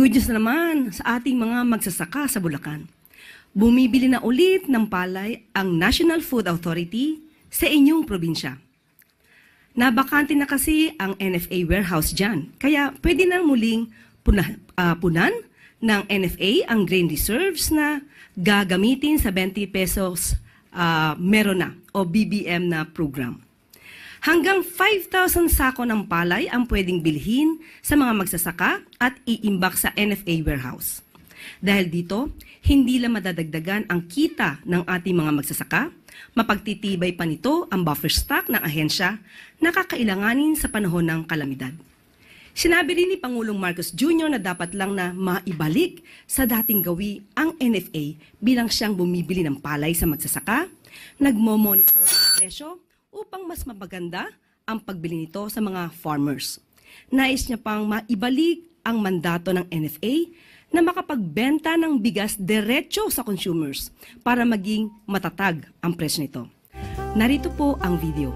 Good news naman sa ating mga magsasaka sa Bulacan. Bumibili na ulit ng palay ang National Food Authority sa inyong probinsya. Nabakante na kasi ang NFA warehouse dyan, kaya pwede na muling punan ng NFA ang grain reserves na gagamitin sa 20 pesos meron na o BBM na program. Hanggang 5,000 sako ng palay ang pwedeng bilhin sa mga magsasaka at iimbak sa NFA warehouse. Dahil dito, hindi lang madadagdagan ang kita ng ating mga magsasaka, mapagtitibay pa nito ang buffer stock ng ahensya na kakailanganin sa panahon ng kalamidad. Sinabi rin ni Pangulong Marcos Jr. na dapat lang na maibalik sa dating gawi ang NFA bilang siyang bumibili ng palay sa magsasaka, nagmo-monitor ng presyo upang mas mapaganda ang pagbili nito sa mga farmers. Nais niya pang maibalik ang mandato ng NFA na makapagbenta ng bigas diretso sa consumers para maging matatag ang presyo nito. Narito po ang video.